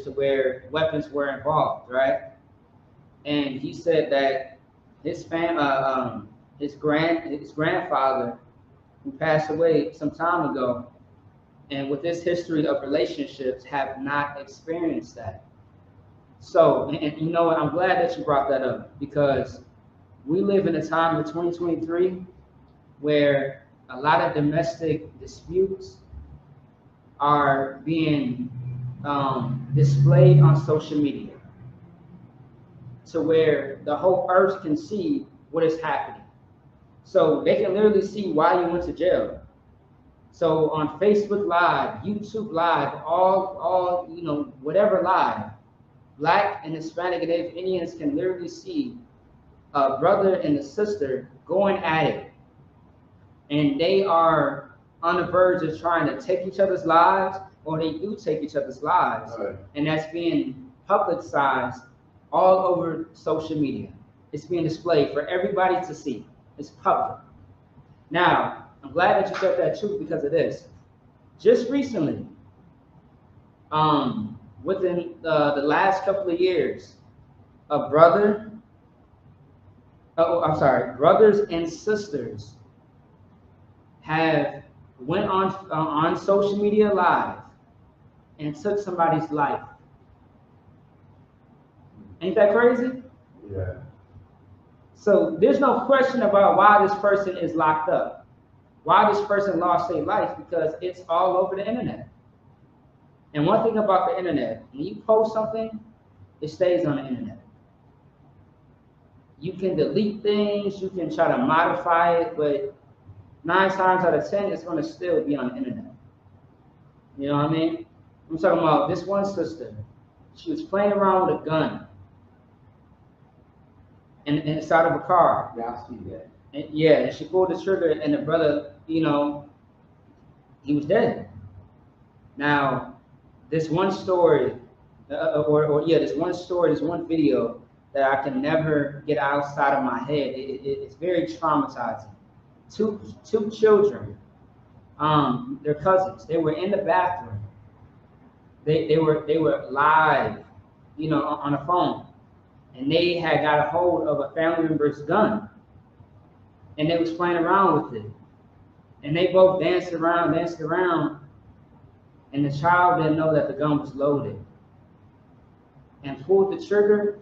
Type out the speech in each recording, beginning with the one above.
footage to where weapons were involved, right? And he said that his grandfather, who passed away some time ago, and with this history of relationships, have not experienced that. So, and you know what? I'm glad that you brought that up, because we live in a time of 2023 where a lot of domestic disputes are being displayed on social media, to where the whole earth can see what is happening. So they can literally see why you went to jail. So on Facebook Live, YouTube Live, all whatever live, Black and Hispanic and Native Indians can literally see a brother and a sister going at it, and they are on the verge of trying to take each other's lives, or they do take each other's lives, right. And that's being publicized all over social media. It's being displayed for everybody to see. It's public. Now, I'm glad that you said that too, because of this. Just recently, within the last couple of years, brothers and sisters have went on social media live and took somebody's life. Ain't that crazy? Yeah. So there's no question about why this person is locked up, why this person lost their life, because it's all over the internet. And one thing about the internet, when you post something, it stays on the internet. You can delete things, you can try to modify it, but 9 times out of 10, it's going to still be on the internet. You know what I mean? I'm talking about this one sister. She was playing around with a gun inside of a car. Yeah, I see that. And she pulled the trigger, and the brother, he was dead. Now, this one story, this one video that I can never get outside of my head. It's very traumatizing. Two children, their cousins. They were in the bathroom. They were live, on a phone, and they had got a hold of a family member's gun, and they was playing around with it, and they both danced around, and the child didn't know that the gun was loaded, and pulled the trigger,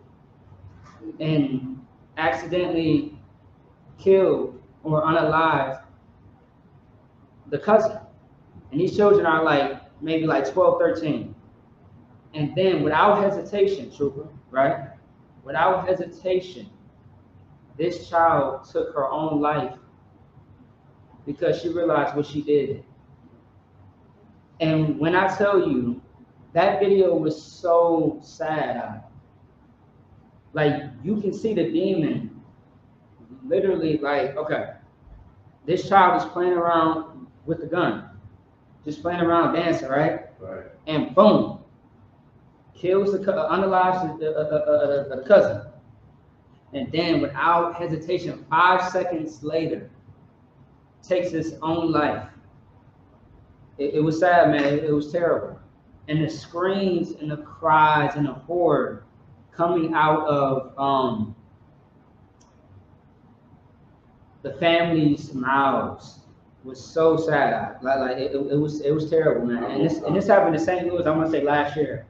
and accidentally killed or unalived the cousin. And these children are maybe 12, 13. And then without hesitation, trooper, right? Without hesitation, this child took her own life because she realized what she did. And when I tell you, that video was so sad. You can see the demon literally okay, this child is playing around with the gun, just playing around, dancing, right? Right. And boom, kills unalives the cousin. And then without hesitation, 5 seconds later, takes his own life. It was sad, man. It was terrible. And the screams and the cries and the horror coming out of the family's mouths was so sad. It was terrible, man. And this happened in St. Louis, I want to say last year.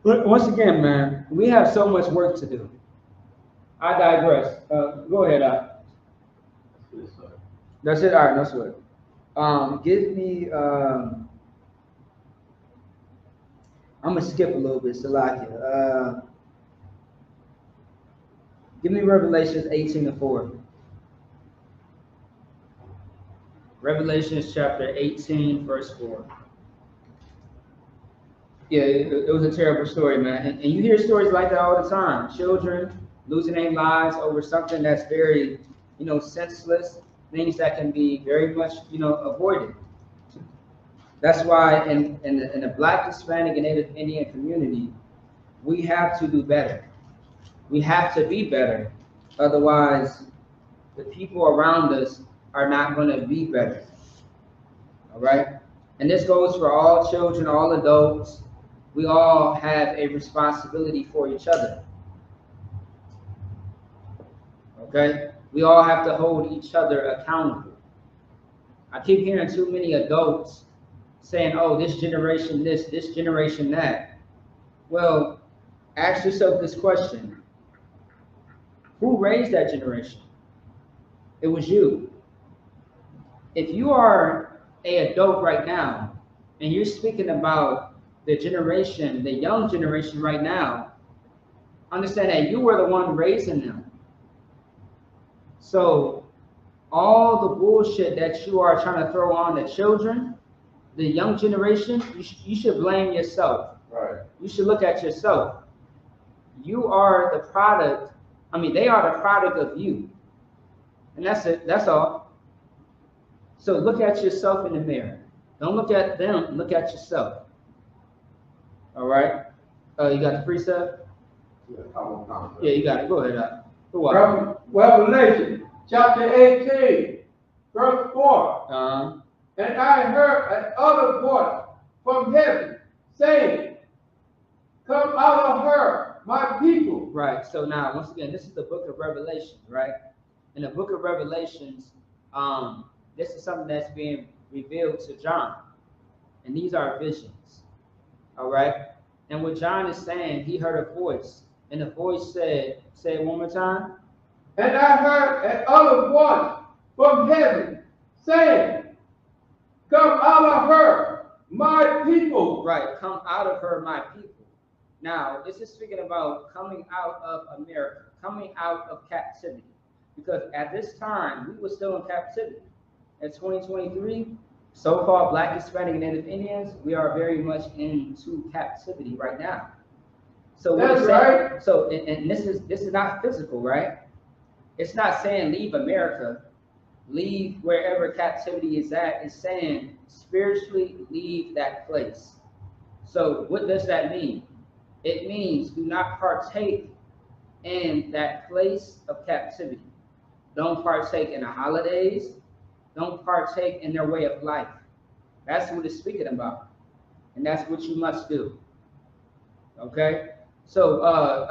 But once again, man, we have so much work to do. I digress. Go ahead, That's it. All right, no sweat. Give me. I'm gonna skip a little bit, Salakia. Give me Revelations 18:4. Revelations chapter 18, verse 4. Yeah, it was a terrible story, man. And you hear stories like that all the time. Children losing their lives over something that's very, senseless, things that can be very much, avoided. That's why in the Black, Hispanic, and Native Indian community, we have to do better. We have to be better. Otherwise, the people around us are not going to be better. All right? And this goes for all children, all adults. We all have a responsibility for each other. Okay? We all have to hold each other accountable. I keep hearing too many adults saying, oh, this generation this generation that. Well, ask yourself this question. Who raised that generation? It was you. If you are an adult right now, and you're speaking about the generation, the young generation right now, understand that you were the one raising them. So all the bullshit that you are trying to throw on the children, the young generation, you should blame yourself. Right. You should look at yourself. You are the product. I mean, they are the product of you. And that's it. That's all. So look at yourself in the mirror. Don't look at them. Look at yourself. All right. You got the precept? Yeah, you got it. Go ahead. Revelation chapter 18, verse 4. And I heard another voice from heaven saying, come out of her, my people. Right. So now, once again, this is the book of Revelation, right? In the book of Revelations, this is something that's being revealed to John. And these are visions. All right. And what John is saying, he heard a voice. And the voice said, say it one more time. And I heard another voice from heaven saying, come out of her, my people. Right, come out of her, my people. Now, this is speaking about coming out of America, coming out of captivity. Because at this time, we were still in captivity. In 2023, so-called Black, Hispanic, and Native Indians, we are very much into captivity right now. So that's right. So, and this is not physical, right? It's not saying leave America, leave wherever captivity is at. It's saying spiritually leave that place. So what does that mean? It means do not partake in that place of captivity. Don't partake in the holidays. Don't partake in their way of life. That's what it's speaking about. And that's what you must do. Okay? So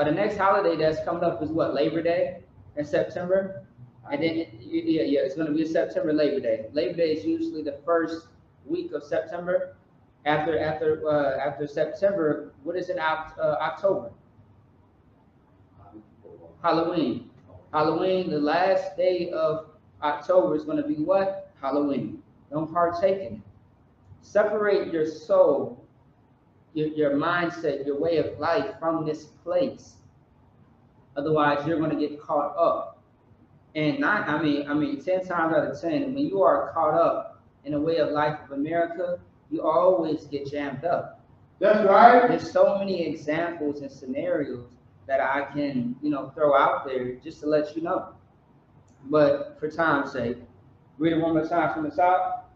the next holiday that's coming up is what? Labor Day in September? And then, it's going to be September Labor Day. Labor Day is usually the first week of September. After September, what is in October? Halloween. Halloween, the last day of October is going to be what? Halloween. Don't partake in it. Separate your soul, your mindset, your way of life from this place. Otherwise, you're going to get caught up. And 10 times out of 10, when you are caught up in the way of life of America, you always get jammed up. That's right. There's so many examples and scenarios that I can, throw out there just to let you know. But for time's sake, read it one more time from the top.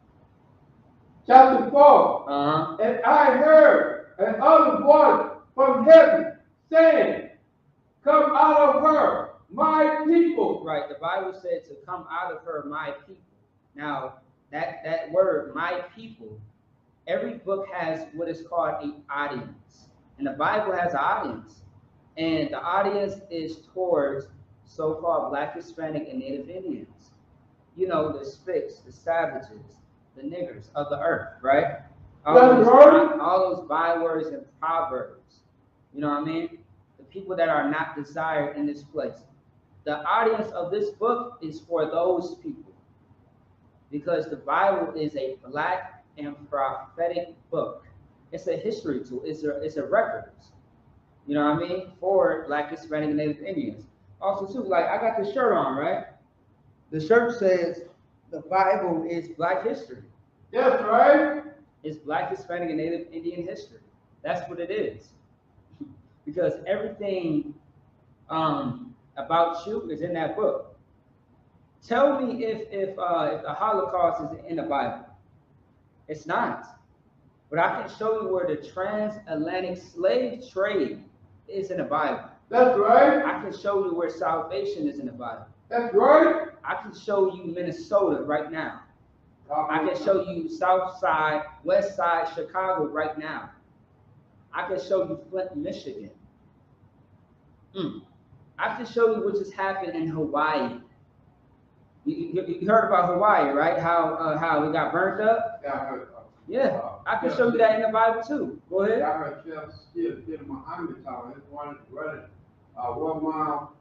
Chapter 4. And I heard another voice from heaven saying, come out of her, my people. Right, the Bible said to come out of her, my people. Now, that word, my people, every book has what is called an audience. And the Bible has an audience. And the audience is towards so-called Black, Hispanic, and Native Indians. The Spicks, the savages, the niggers of the earth, right? All those bywords and proverbs. You know what I mean? The people that are not desired in this place. The audience of this book is for those people. Because the Bible is a Black and prophetic book. It's a history tool. It's a records. You know what I mean? For Black, Hispanic, and Native Indians. Also, too, like I got the shirt on, right? The shirt says the Bible is Black history. That's right. It's Black, Hispanic, and Native Indian history. That's what it is. Because everything about you is in that book. Tell me if the Holocaust is in the Bible. It's not. But I can show you where the transatlantic slave trade is in the Bible. That's right. I can show you where salvation is in the Bible. That's right. I can show you Minnesota right now. I can show you South Side, West Side, Chicago right now. I can show you Flint, Michigan. I can show you what just happened in Hawaii. You heard about Hawaii, right? How it got burnt up? Yeah, I heard. Yeah, I can show you that in the Bible too. Go ahead. I heard Chef Muhammad talking. It's running 1 mile.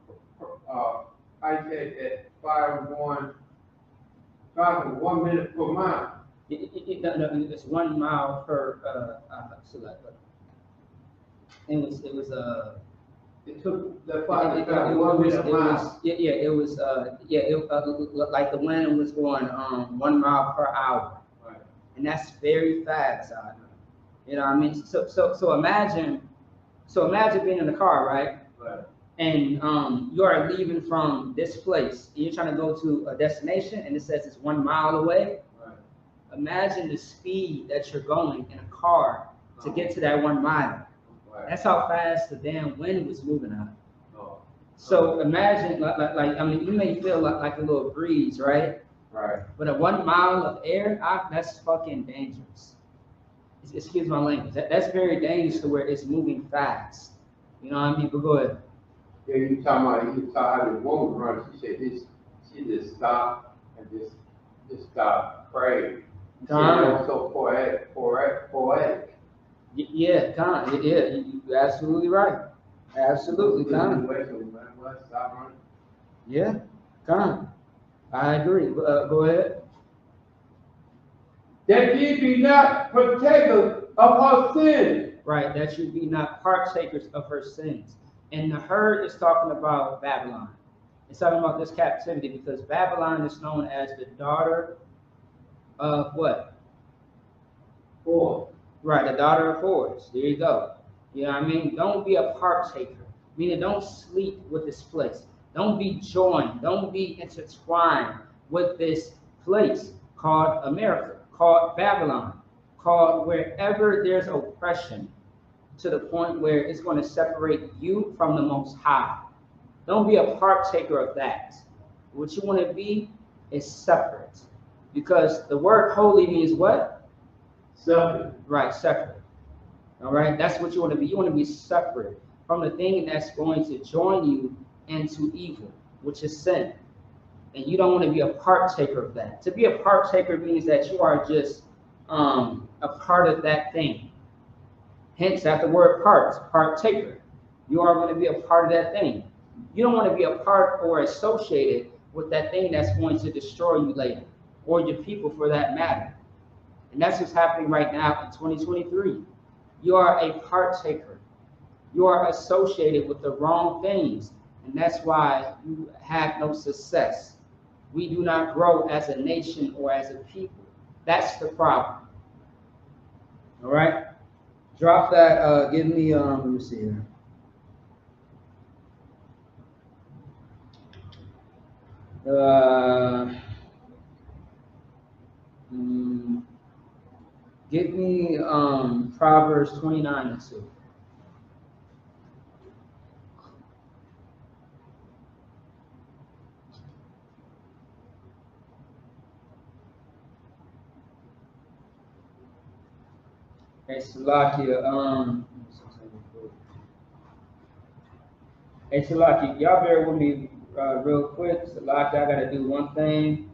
I said that fire going traveling 1 minute per mile. No, it's 1 mile per It took the fire to travel 1 minute a mile. Like the wind was going 1 mile per hour. Right. And that's very fast. You know what I mean? So imagine being in the car, right? Right. And you are leaving from this place, and you're trying to go to a destination, and it says it's 1 mile away. Right. Imagine the speed that you're going in a car to get to that 1 mile. Right. That's how fast the damn wind was moving out. Oh. So imagine, you may feel like a little breeze, right? Right. But a 1 mile of air, that's fucking dangerous. Excuse my language. That's very dangerous to where it's moving fast. You know what I mean? But go ahead. Yeah, you talking about how the woman runs. She said she just stopped and just stopped praying. She said that was so poetic. Yeah, Con. Yeah, you're absolutely right. Absolutely, Con. Stop running. Yeah, Con. I agree. Go ahead. That ye be not partakers of her sin. Right, that you be not partakers of her sins. And the her is talking about Babylon. It's talking about this captivity because Babylon is known as the daughter of what? Whore. Right, the daughter of whores. There you go. You know what I mean? Don't be a partaker. Meaning don't sleep with this place. Don't be joined. Don't be intertwined with this place called America, called Babylon, called wherever there's oppression to the point where it's going to separate you from the Most High. Don't be a partaker of that. What you want to be is separate. Because the word holy means what? Separate. Right, separate. All right, that's what you want to be. You want to be separate from the thing that's going to join you into evil, which is sin. And you don't want to be a partaker of that. To be a partaker means that you are just a part of that thing. Hence, that the word partaker. You are going to be a part of that thing. You don't want to be a part or associated with that thing that's going to destroy you later, or your people for that matter. And that's what's happening right now in 2023. You are a partaker. You are associated with the wrong things, and that's why you have no success. We do not grow as a nation or as a people. That's the problem. All right? Drop that. Give me, let me see here. Give me Proverbs 29:2. Hey, Salakia, hey, Salakia, y'all bear with me real quick. Salakia, I gotta do one thing.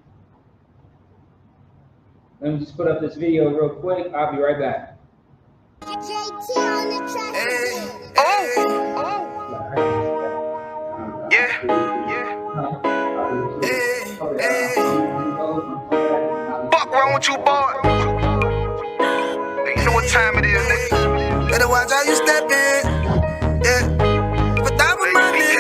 Let me just put up this video real quick. I'll be right back. JT on the track. Fuck wrong with you, boy? You know what time it is, nigga. Better watch how you step in. Yeah. But that was my nigga.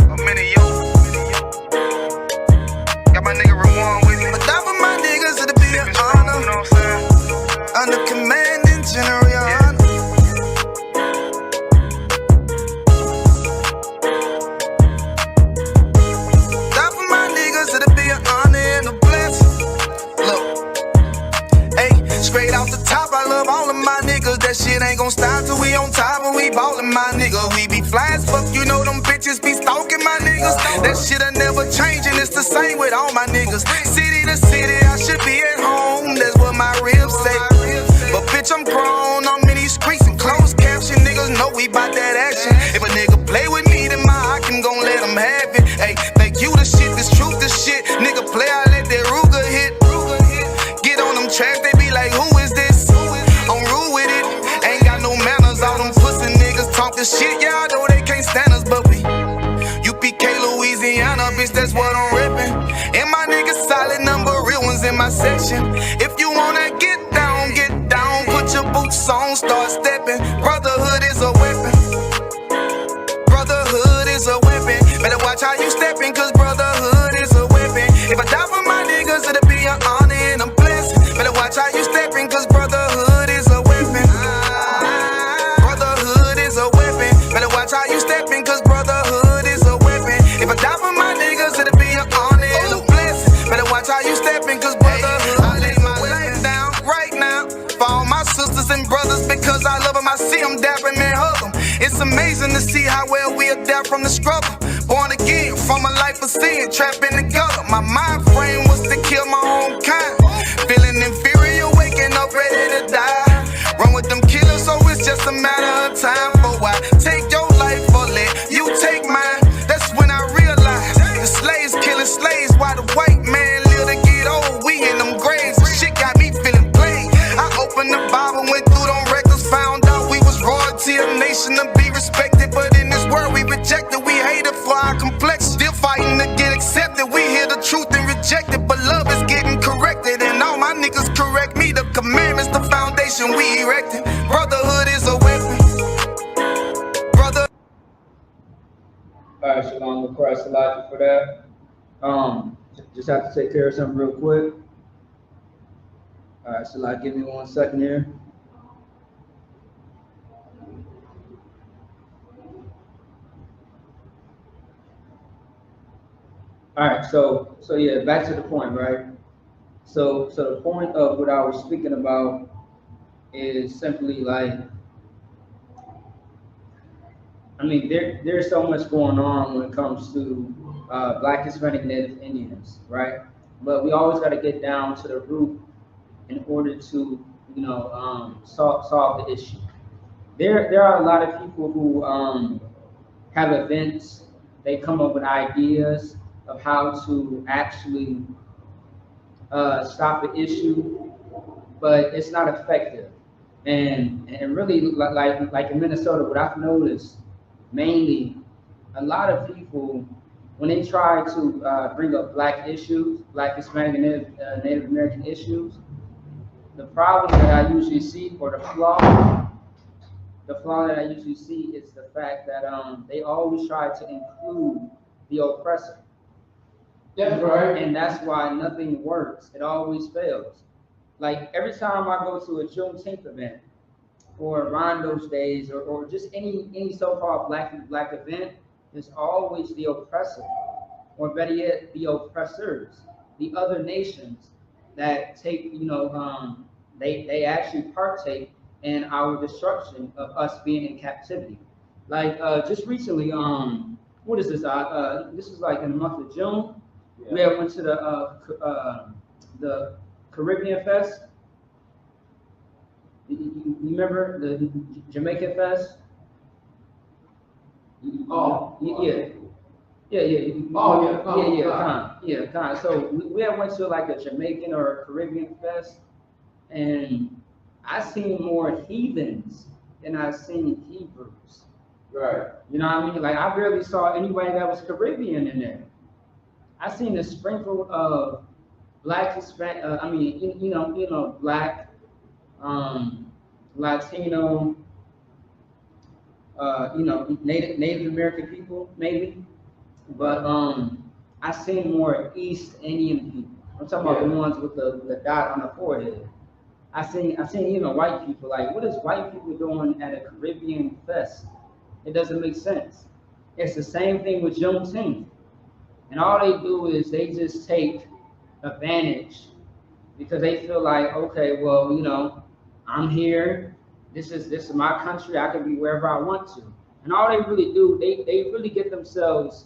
I'm in you. Got my nigga Rawan with me. But that was my niggas to the be an honor. You know what I'm saying? Under commanding General Yana. Straight off the top, I love all of my niggas. That shit ain't gon' stop till we on top and we ballin', my nigga. We be fly as fuck, you know them bitches That shit'll never change, and it's the same with all my niggas. City to city, I should be at home. That's what my ribs say. But bitch, I'm grown. I'm in these streets and closed caption. Niggas know we bout that action. If a nigga play with me, then my hock can gon' let him have it. Hey, think you the shit, this truth the shit. Nigga play, I let that Ruger hit. Get on them tracks, they be like, who is this? I'm rude with it. Ain't got no manners. All them pussy niggas talkin' shit. Y'all know they can't stand us, but we UPK, Louisiana, bitch, that's what I'm rippin'. And my niggas solid number, real ones in my section. If you wanna get down, put your boots on, start steppin'. Brotherhood is a weapon. Brotherhood is a weapon. Better watch how you steppin', cause brotherhood is a weapon. If I die for my niggas, it'll be an honor and a blessing. Better watch how you steppin', cause brotherhood is a weapon. Brotherhood is a weapon. Better watch how you steppin', cause brotherhood is a weapon. If I die for my niggas, it'll be an honor and a blessing. Better watch how you steppin', cause brotherhood. I lay my life down right now for all my sisters and brothers, because I love them. I see them dapping and hug them. It's amazing to see how well we adapt from the struggle. Born again from a life of sin, trapped in the gutter. My mind frame was to kill my own kind. Feeling inferior, waking up ready to die. Run with them killers, so it's just a matter of time. For why take your life or let you take mine? That's when I realized the slaves killing slaves, while the white man live to get old. We in them graves, shit got me feeling played. I opened the Bible, went through them records, found out we was royalty, a nation to be respected. But in this world we rejected, we hated for our complexion. Still fighting to get accepted. We hear the truth and reject it, but love is getting corrected. And all my niggas correct me. The commandments, the foundation we erected. Brotherhood is a weapon. Brother. All right, Shalom, Christ, Elijah for that. Just have to take care of something real quick. All right, Shalom, give me 1 second here. All right, so yeah, back to the point, right? So the point of what I was speaking about is simply like, I mean, there's so much going on when it comes to Black, Hispanic, Native Indians, right? But we always got to get down to the root in order to, solve the issue. There are a lot of people who have events. They come up with ideas of how to actually stop the issue, but it's not effective. And really, like in Minnesota, what I've noticed mainly, a lot of people, when they try to bring up Black issues, Black, Hispanic, and Native American issues, the problem that I usually see, or the flaw that I usually see, is the fact that they always try to include the oppressor. That's right. And that's why nothing works. It always fails. Like every time I go to a Juneteenth event, or Rondo's Days, or just any so-called black event, there's always the oppressor, or better yet, the oppressors, the other nations that take, they actually partake in our destruction of us being in captivity. Like just recently, what is this? This is like in the month of June. Yeah. We had went to the Caribbean Fest. You remember the Jamaican Fest? Oh, yeah. Oh, yeah. Kind. So we had went to like a Jamaican or a Caribbean Fest, and I seen more heathens than I seen Hebrews. Right. You know what I mean? Like I barely saw anybody that was Caribbean in there. I seen a sprinkle of Black, Hispanic. Black, Latino, Native American people maybe, but I seen more East Indian people. I'm talking about the ones with the dot on the forehead. I seen even white people. Like, what is white people doing at a Caribbean fest? It doesn't make sense. It's the same thing with Juneteenth, and all they do is they just take advantage because they feel like, okay, well, I'm here. This is my country. I can be wherever I want to. And all they really do, they really get themselves,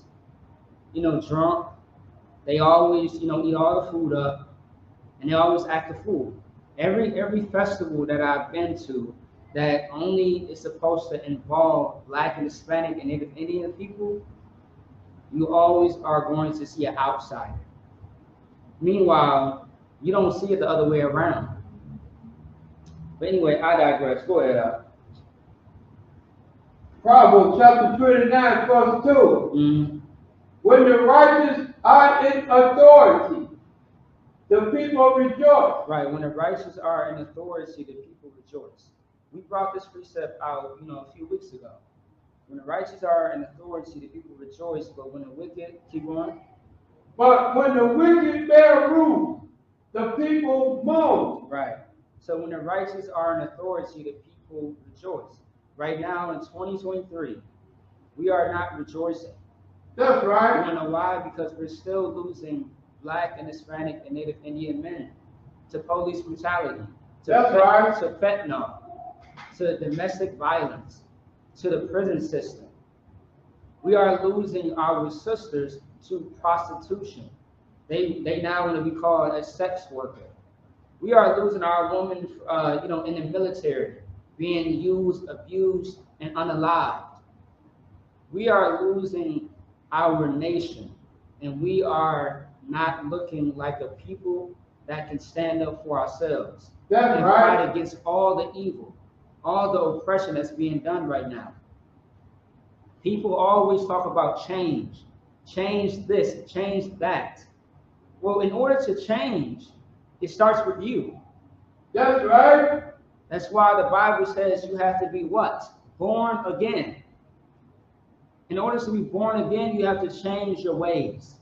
drunk. They always, eat all the food up, and they always act a fool. Every festival that I've been to that only is supposed to involve Black and Hispanic and Native Indian people, you always are going to see an outsider. Meanwhile, you don't see it the other way around. But anyway, I digress. Go ahead. Proverbs chapter 29, verse 2. Mm-hmm. When the righteous are in authority, the people rejoice. Right. When the righteous are in authority, the people rejoice. We brought this precept out, a few weeks ago. When the righteous are in authority, the people rejoice. But when the wicked, keep going. But when the wicked bear rule, the people moan. Right. So when the righteous are in authority, the people rejoice. Right now in 2023, we are not rejoicing. That's right. You know why? Because we're still losing Black and Hispanic and Native Indian men to police brutality, to fentanyl, to domestic violence, to the prison system. We are losing our sisters to prostitution. They now want to be called a sex worker. We are losing our women, in the military, being used, abused, and unalived. We are losing our nation, and we are not looking like a people that can stand up for ourselves and fight against all the evil, all the oppression that's being done right now. People always talk about change this, change that. Well, in order to change, it starts with you. That's right. That's why the Bible says you have to be what? Born again. In order to be born again, you have to change your ways.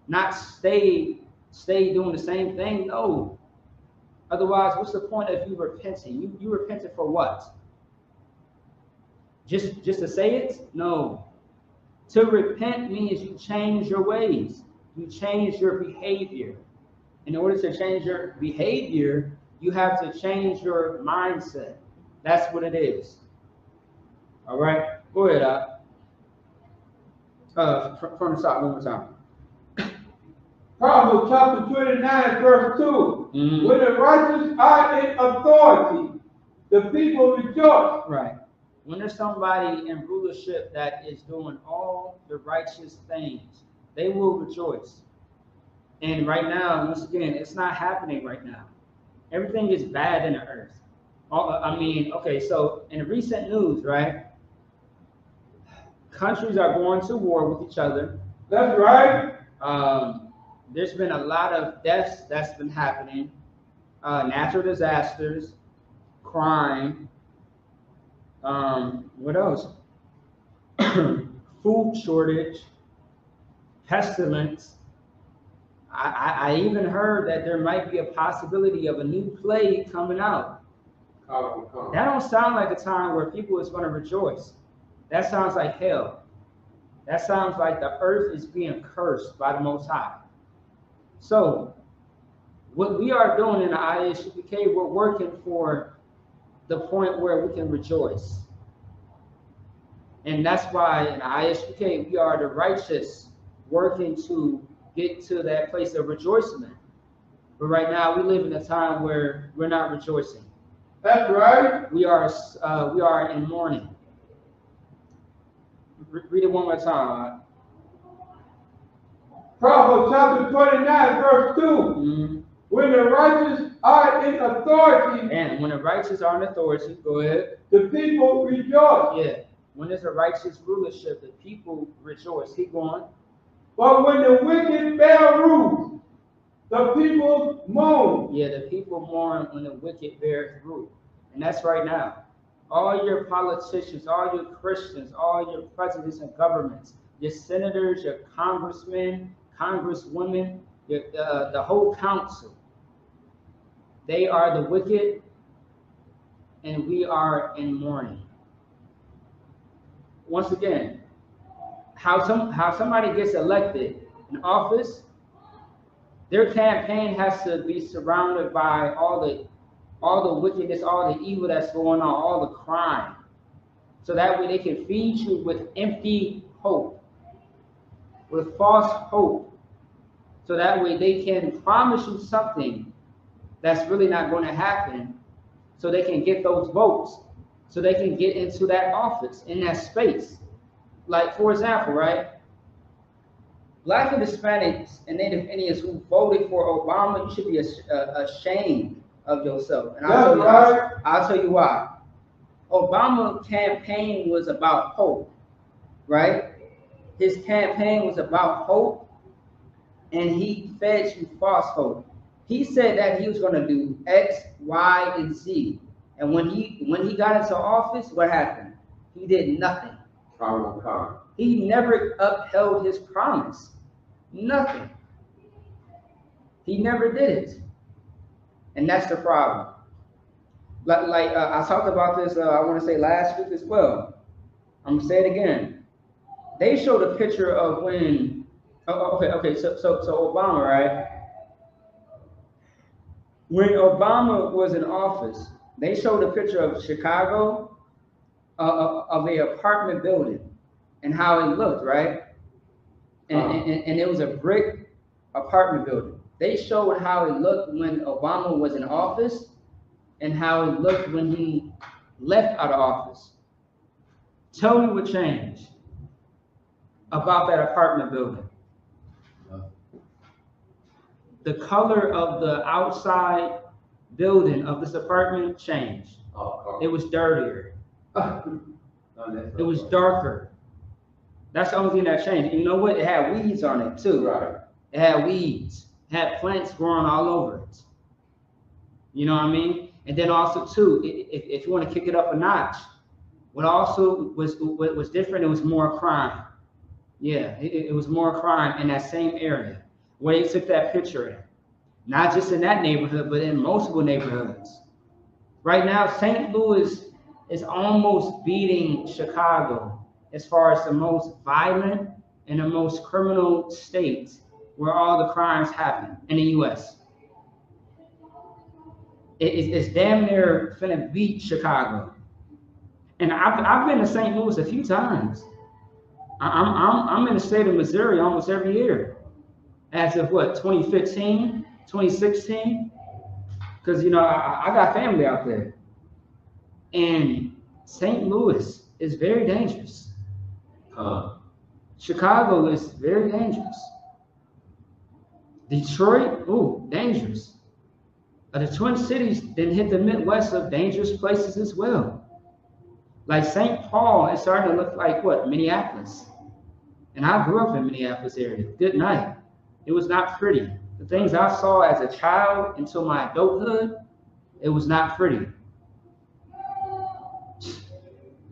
Not stay doing the same thing. No. Otherwise, what's the point of you repenting? You repented for what? Just to say it? No. To repent means you change your ways. You change your behavior. In order to change your behavior, you have to change your mindset. That's what it is. All right? Go ahead, from the top one more time. Proverbs chapter 29, verse 2. Mm-hmm. When the righteous are in authority, the people rejoice. Right. When there's somebody in rulership that is doing all the righteous things, they will rejoice. And right now, once again, it's not happening right now. Everything is bad in the earth. So in the recent news, right? Countries are going to war with each other. That's right. There's been a lot of deaths that's been happening. Natural disasters, crime. What else? Food shortage, pestilence. I even heard that there might be a possibility of a new plague coming out. That don't sound like a time where people is going to rejoice. That sounds like hell. That sounds like the earth is being cursed by the Most High. So, what we are doing in the ISUPK, we're working for the point where we can rejoice. And that's why in the ISUPK, we are the righteous working to get to that place of rejoicing. But right now, we live in a time where we're not rejoicing. That's right. We are in mourning. Read it one more time. Proverbs chapter 29, verse 2. Mm-hmm. When the righteous are in authority, and when the righteous are in authority, go ahead. The people rejoice. Yeah. When there's a righteous rulership, the people rejoice. Keep going. But when the wicked bear rule, the people moan. Yeah, the people mourn when the wicked bears rule. And that's right now. All your politicians, all your Christians, all your presidents and governments, your senators, your congressmen, congresswomen, the whole council, they are the wicked, and we are in mourning. Once again, how somebody gets elected in office, their campaign has to be surrounded by all the wickedness, all the evil that's going on, all the crime. So that way they can feed you with empty hope. with false hope. So that way they can promise you something that's really not going to happen, so they can get those votes, so they can get into that office, in that space. Like, for example, right? Black and Hispanics and Native Indians who voted for Obama, you should be ashamed of yourself. And I'll tell you why. Obama's campaign was about hope, right? His campaign was about hope, and he fed you false hope. He said that he was going to do X, Y, and Z. And when he got into office, what happened? He did nothing. He never upheld his promise. Nothing. He never did it. And that's the problem. Like I talked about this, I want to say last week as well. I'm going to say it again. They showed a picture of when, okay, so Obama, right? When Obama was in office, they showed a picture of Chicago, of a apartment building, and how it looked, right? And it was a brick apartment building. They showed how it looked when Obama was in office and how it looked when he left out of office. Tell me what changed about that apartment building. The color of the outside building of this apartment changed. It was dirtier. It was darker. That's the only thing that changed. And you know what? It had weeds on it too. Right. It had weeds. It had plants growing all over it. You know what I mean? And then also too, if you want to kick it up a notch, what also was different, it was more crime. Yeah, it was more crime in that same area where they took that picture in. Not just in that neighborhood, but in multiple neighborhoods. Right now, St. Louis is almost beating Chicago as far as the most violent and the most criminal states where all the crimes happen in the U.S. It's damn near finna beat Chicago. And I've been to St. Louis a few times. I'm in the state of Missouri almost every year. As of what, 2015, 2016? Because, you know, I got family out there. And St. Louis is very dangerous. Chicago is very dangerous. Detroit, ooh, dangerous. The Twin Cities then hit the Midwest of dangerous places as well. Like St. Paul is starting to look like what? Minneapolis. And I grew up in Minneapolis area. Good night. It was not pretty. The things I saw as a child until my adulthood, it was not pretty.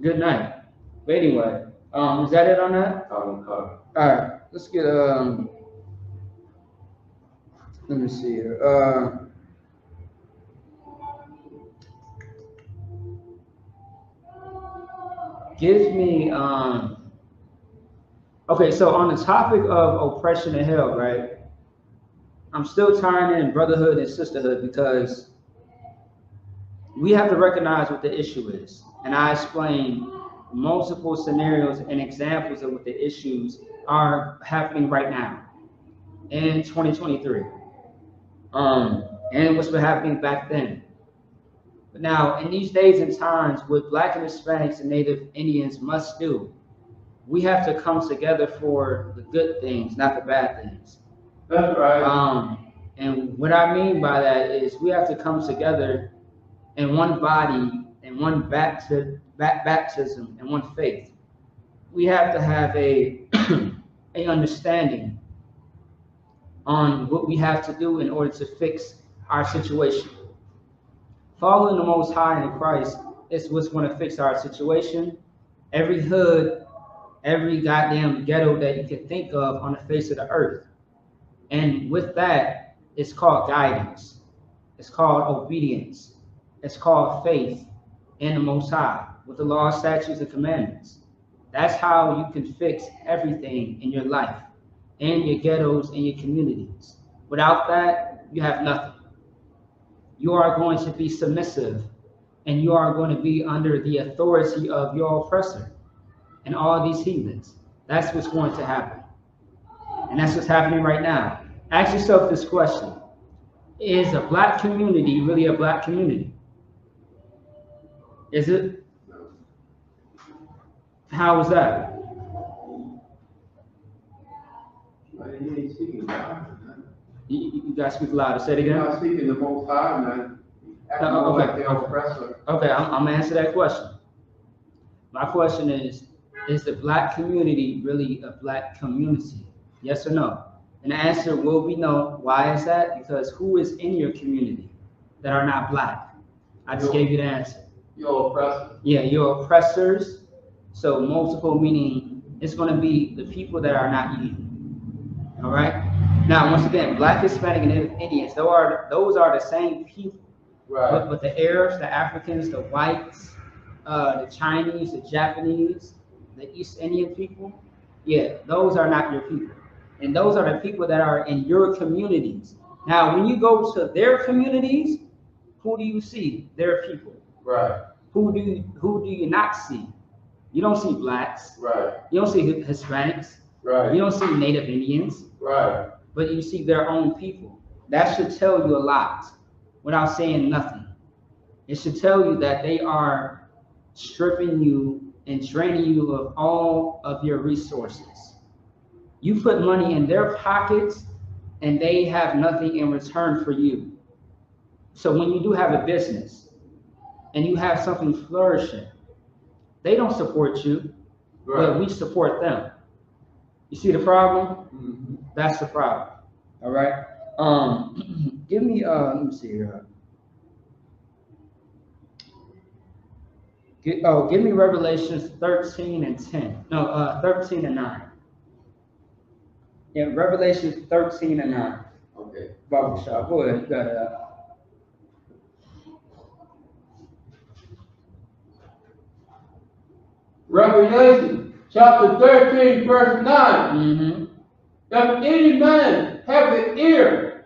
Good night. But anyway, is that it on that? All right, let's get let me see here. Give me okay, so on the topic of oppression and hell, right? I'm still tying in brotherhood and sisterhood because we have to recognize what the issue is. And I explained multiple scenarios and examples of what the issues are happening right now in 2023. And what's been happening back then. But now, in these days and times, what Black and Hispanics and Native Indians must do, we have to come together for the good things, not the bad things. That's right. And what I mean by that is we have to come together in one body and one baptism and one faith. We have to have a understanding on what we have to do in order to fix our situation. Following the Most High in Christ is what's going to fix our situation. Every hood, every goddamn ghetto that you can think of on the face of the earth. And with that, it's called guidance. It's called obedience. It's called faith in the Most High with the law, statutes, and commandments. That's how you can fix everything in your life, in your ghettos, and your communities. Without that, you have nothing. You are going to be submissive, and you are going to be under the authority of your oppressor and all these heathens. That's what's going to happen. And that's what's happening right now. Ask yourself this question. Is a black community really a black community? Is it? How is that? You ain't speaking God. You got to speak louder. Say it again. You're not speaking the Most High, man. Acting more like the oppressor. Okay, I'm going to answer that question. My question is the black community really a black community? Yes or no? And the answer will be no. Why is that? Because who is in your community that are not black? I just gave you the answer. Your oppressor. Yeah, your oppressors. So multiple meaning it's going to be the people that are not you. All right. Now, once again, black, Hispanic, and Indians, those are the same people. Right. But the Arabs, the Africans, the whites, the Chinese, the Japanese, the East Indian people, yeah, those are not your people. And those are the people that are in your communities. Now, when you go to their communities, who do you see? Their people. Right. Who do you not see? You don't see blacks. Right. You don't see Hispanics. Right. You don't see Native Indians. Right. But you see their own people. That should tell you a lot without saying nothing. It should tell you that they are stripping you and draining you of all of your resources. You put money in their pockets and they have nothing in return for you. So when you do have a business and you have something flourishing, they don't support you, but we support them. You see the problem? Mm-hmm. That's the problem. All right. Give me let me see here. Give me Revelations 13 and 10. No, 13 and 9. Yeah, Revelations 13 and 9. Okay. Bible shop. Go ahead. You got it. Revelation chapter 13, verse 9. Mm-hmm. If any man have an ear,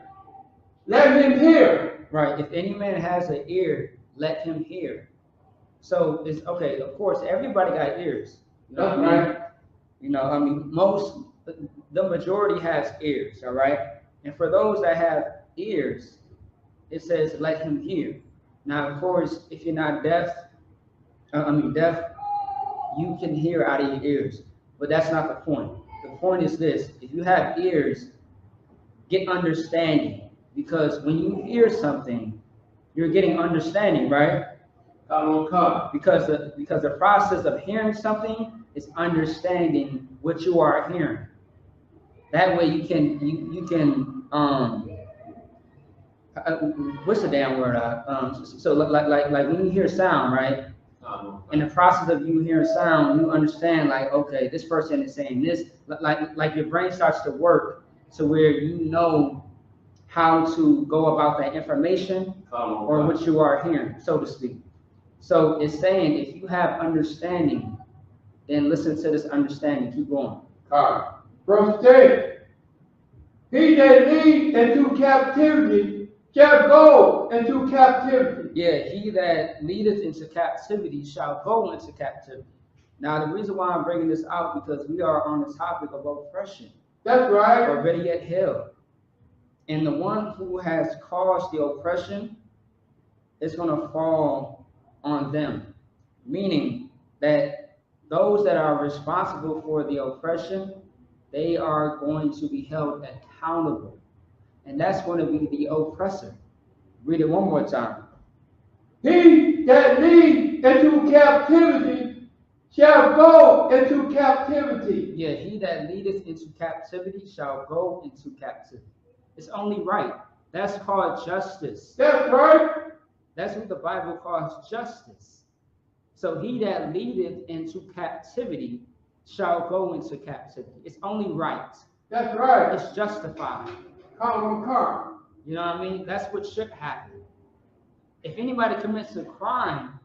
let him hear. Right. If any man has an ear, let him hear. So it's okay. Of course, everybody got ears. You know That's what I mean? right. You know, I mean, the majority has ears. All right. And for those that have ears, it says let him hear. Now, of course, if you're not deaf, deaf, you can hear out of your ears. But that's not the point. The point is this: if you have ears, get understanding. Because when you hear something, you're getting understanding, right? Because the process of hearing something is understanding what you are hearing. That way you can what's the damn word? So like when you hear sound, right? In the process of you hearing sound, you understand like, okay, this person is saying this. Like your brain starts to work to where you know how to go about that information or what you are hearing, so to speak. So it's saying if you have understanding, then listen to this understanding. Keep going. Verse 10. He that leads into captivity shall go into captivity. Yeah, he that leadeth into captivity shall go into captivity. Now, the reason why I'm bringing this out because we are on the topic of oppression. That's right. Or better yet, hell. And the one who has caused the oppression is going to fall on them. Meaning that those that are responsible for the oppression, they are going to be held accountable. And that's going to be the oppressor. Read it one more time. He that leads into captivity shall go into captivity. Yeah, he that leadeth into captivity shall go into captivity. It's only right. That's called justice. That's right. That's what the Bible calls justice. So he that leadeth into captivity shall go into captivity. It's only right. That's right. It's justified. Come. You know what I mean? That's what should happen. If anybody commits a crime,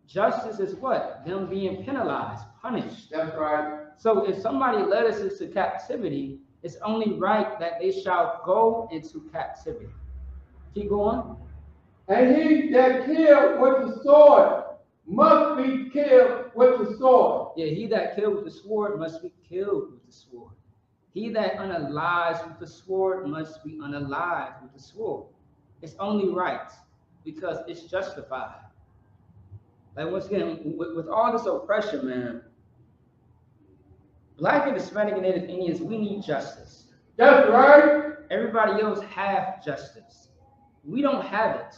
justice is what? Them being penalized, punished. That's right. So if somebody led us into captivity, it's only right that they shall go into captivity. Keep going. And he that killed with the sword must be killed with the sword. Yeah, he that killed with the sword must be killed with the sword. He that unalives with the sword must be unalived with the sword. It's only right because it's justified. Like once again, with all this oppression, man, Black and Hispanic and Native Indians, we need justice. That's right. Everybody else have justice. We don't have it.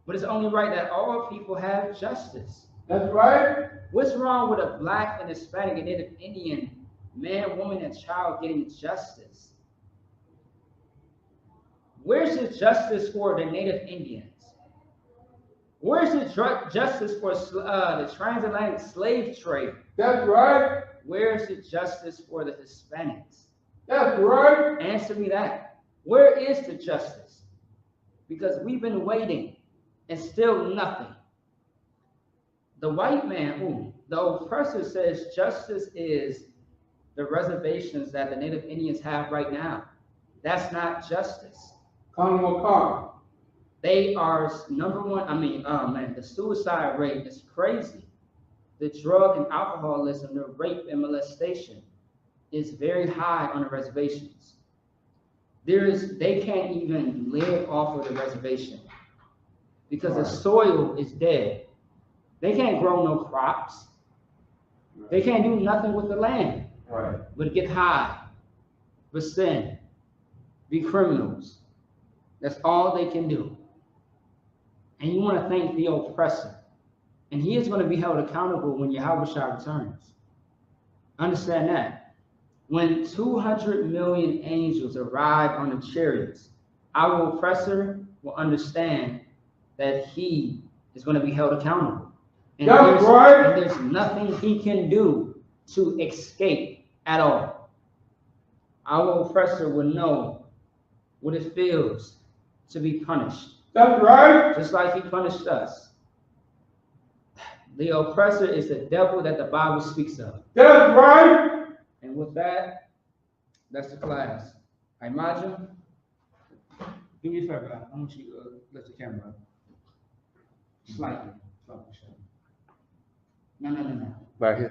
But it's only right that all people have justice. That's right. What's wrong with a Black and Hispanic and Native Indian man, woman, and child getting justice? Where's the justice for the Native Indians? Where's the justice for the transatlantic slave trade? That's right. Where's the justice for the Hispanics? That's right. Answer me that. Where is the justice? Because we've been waiting and still nothing. The white man, the oppressor says justice is the reservations that the Native Indians have right now. That's not justice. They are number one. The suicide rate is crazy. The drug and alcoholism, the rape and molestation is very high on the reservations. They can't even live off of the reservation because the soil is dead. They can't grow no crops. They can't do nothing with the land. Right. But get high, but sin, be criminals. That's all they can do. And you want to thank the oppressor. And he is going to be held accountable when Yahweh returns. Understand that. When 200 million angels arrive on the chariots, our oppressor will understand that he is going to be held accountable. And there's nothing he can do to escape at all. Our oppressor will know what it feels to be punished. That's right. Just like he punished us. The oppressor is the devil that the Bible speaks of. That's right. And with that, that's the class. Imagine. Do me a favor. I want you to lift the camera up. Slightly. No. Right here.